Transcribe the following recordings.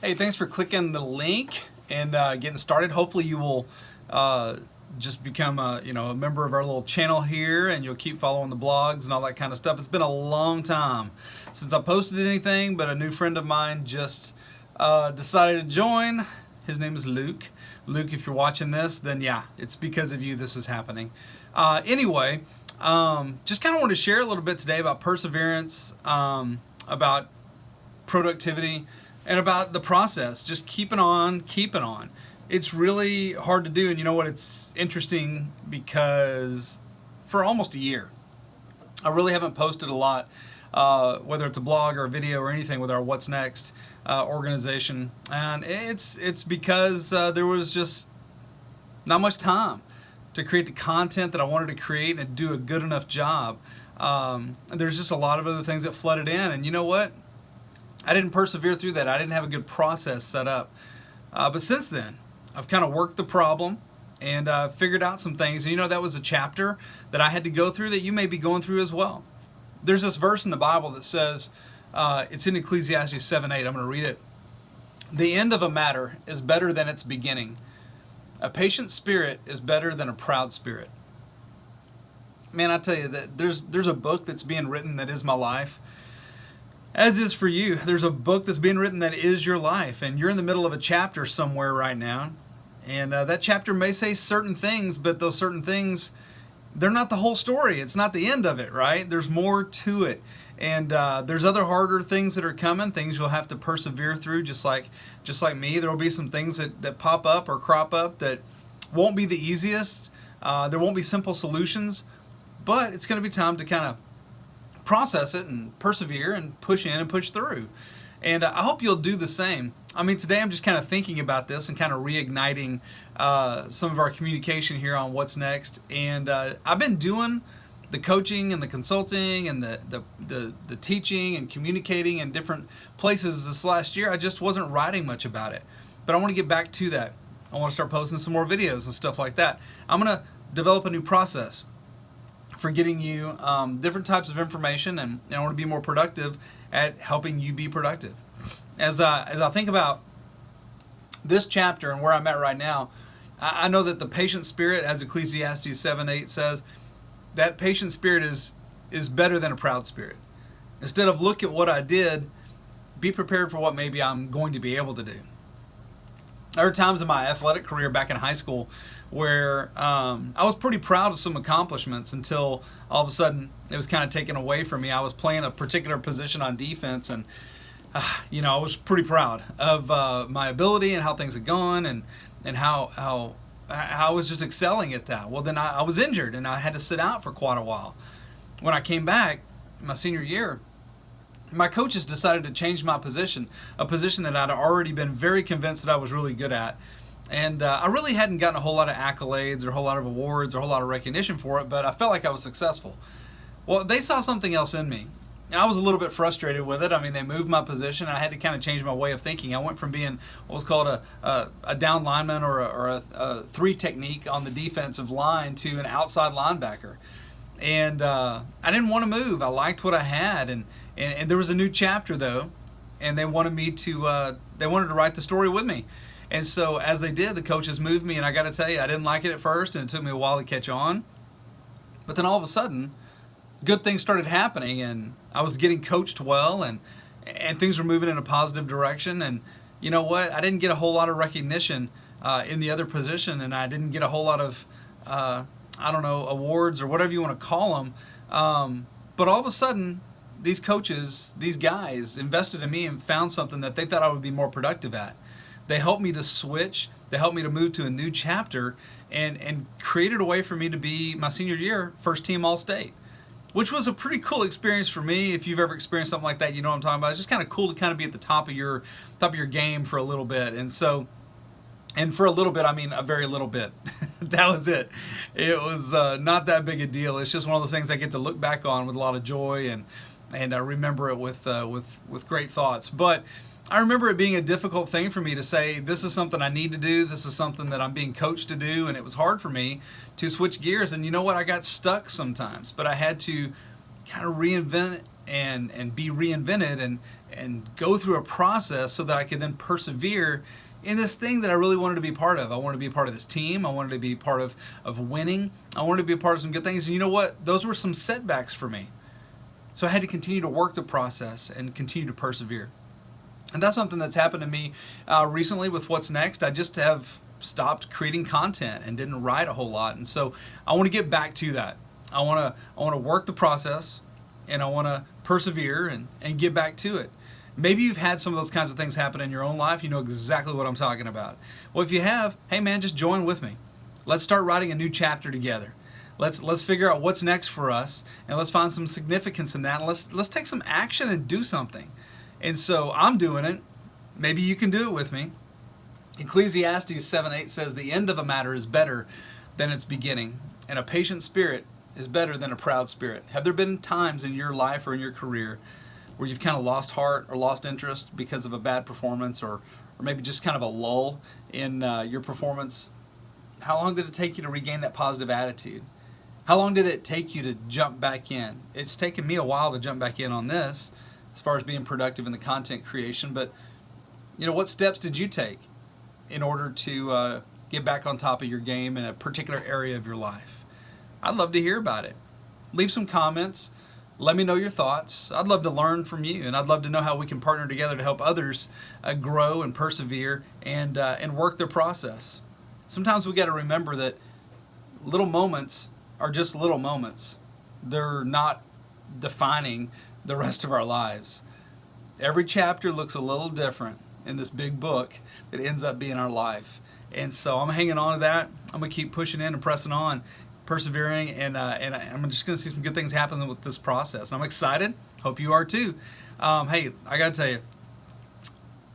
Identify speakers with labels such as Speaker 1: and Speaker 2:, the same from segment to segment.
Speaker 1: Hey, thanks for clicking the link and getting started. Hopefully you will just become a member of our little channel here, and you'll keep following the blogs and all that kind of stuff. It's been a long time since I posted anything, but a new friend of mine just decided to join. His name is Luke. Luke, if you're watching this, then yeah, it's because of you this is happening. Anyway, just kind of want to share a little bit today about perseverance, about productivity, and about the process. Just keeping on. It's really hard to do, and you know what? It's interesting because for almost a year, I really haven't posted a lot, whether it's a blog or a video or anything with our What's Next organization, and it's because there was just not much time to create the content that I wanted to create and do a good enough job. There's just a lot of other things that flooded in, and you know what? I didn't persevere through that. I didn't have a good process set up. But since then, I've kind of worked the problem and figured out some things. And you know, that was a chapter that I had to go through that you may be going through as well. There's this verse in the Bible that says, it's in Ecclesiastes 7:8. I'm going to read it. The end of a matter is better than its beginning. A patient spirit is better than a proud spirit. Man, I tell you that there's a book that's being written that is my life. As is for you, there's a book that's being written that is your life, and you're in the middle of a chapter somewhere right now, and that chapter may say certain things, but those certain things, they're not the whole story. It's not the end of it, right? There's more to it, and there's other harder things that are coming, things you'll have to persevere through, just like me. There will be some things that pop up or crop up that won't be the easiest. There won't be simple solutions, but it's going to be time to kind of process it and persevere and push in and push through. And I hope you'll do the same. I mean, today I'm just kind of thinking about this and kind of reigniting some of our communication here on What's Next. And I've been doing the coaching and the consulting and the teaching and communicating in different places this last year. I just wasn't writing much about it. But I want to get back to that. I want to start posting some more videos and stuff like that. I'm going to develop a new process for getting you different types of information, and I want to be more productive at helping you be productive. As I think about this chapter and where I'm at right now, I know that the patient spirit, as Ecclesiastes 7:8 says, that patient spirit is better than a proud spirit. Instead of look at what I did, be prepared for what maybe I'm going to be able to do. There are times in my athletic career back in high school where I was pretty proud of some accomplishments until all of a sudden it was kind of taken away from me. I was playing a particular position on defense, and I was pretty proud of my ability and how things had gone, and how I was just excelling at that. Well, then I was injured and I had to sit out for quite a while. When I came back my senior year, my coaches decided to change my position, a position that I'd already been very convinced that I was really good at. And I really hadn't gotten a whole lot of accolades or a whole lot of awards or a whole lot of recognition for it, but I felt like I was successful. Well, they saw something else in me, and I was a little bit frustrated with it. I mean, they moved my position, and I had to kind of change my way of thinking. I went from being what was called a down lineman or a three technique on the defensive line to an outside linebacker. And I didn't want to move. I liked what I had, and there was a new chapter though, and they wanted to write the story with me. And so as they did, the coaches moved me, and I got to tell you, I didn't like it at first, and it took me a while to catch on. But then all of a sudden, good things started happening, and I was getting coached well, and things were moving in a positive direction. And you know what? I didn't get a whole lot of recognition in the other position, and I didn't get a whole lot of awards or whatever you want to call them. But all of a sudden, these coaches, these guys invested in me and found something that they thought I would be more productive at. They helped me to switch. They helped me to move to a new chapter and created a way for me to be, my senior year, first team All-State, which was a pretty cool experience for me. If you've ever experienced something like that, you know what I'm talking about. It's just kind of cool to kind of be at the top of your game for a little bit. And for a little bit, I mean a very little bit. That was it. It was not that big a deal. It's just one of those things I get to look back on with a lot of joy and I remember it with great thoughts. But I remember it being a difficult thing for me to say, this is something I need to do, this is something that I'm being coached to do, and it was hard for me to switch gears. And you know what? I got stuck sometimes, but I had to kind of reinvent and be reinvented and go through a process so that I could then persevere in this thing that I really wanted to be part of. I wanted to be a part of this team. I wanted to be part of winning. I wanted to be a part of some good things. And you know what? Those were some setbacks for me. So I had to continue to work the process and continue to persevere. And that's something that's happened to me recently with What's Next. I just have stopped creating content and didn't write a whole lot. And so I want to get back to that. I want to work the process, and I want to persevere and get back to it. Maybe you've had some of those kinds of things happen in your own life. You know exactly what I'm talking about. Well, if you have, hey man, just join with me. Let's start writing a new chapter together. Let's figure out what's next for us, and let's find some significance in that. And let's take some action and do something. And so I'm doing it. Maybe you can do it with me. Ecclesiastes 7:8 says, "The end of a matter is better than its beginning, and a patient spirit is better than a proud spirit." Have there been times in your life or in your career where you've kind of lost heart or lost interest because of a bad performance, or maybe just kind of a lull in your performance? How long did it take you to regain that positive attitude? How long did it take you to jump back in? It's taken me a while to jump back in on this as far as being productive in the content creation, but you know, what steps did you take in order to get back on top of your game in a particular area of your life? I'd love to hear about it. Leave some comments. Let me know your thoughts. I'd love to learn from you, and I'd love to know how we can partner together to help others grow and persevere and work their process. Sometimes we got to remember that little moments are just little moments. They're not defining the rest of our lives. Every chapter looks a little different in this big book that ends up being our life. And so I'm hanging on to that. I'm going to keep pushing in and pressing on, persevering, and I'm just going to see some good things happening with this process. I'm excited. Hope you are too. Hey, I got to tell you,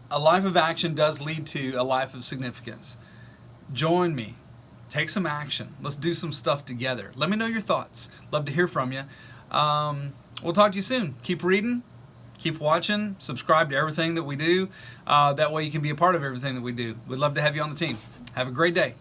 Speaker 1: a life of action does lead to a life of significance. Join me. Take some action. Let's do some stuff together. Let me know your thoughts. Love to hear from you. We'll talk to you soon. Keep reading. Keep watching. Subscribe to everything that we do. That way you can be a part of everything that we do. We'd love to have you on the team. Have a great day.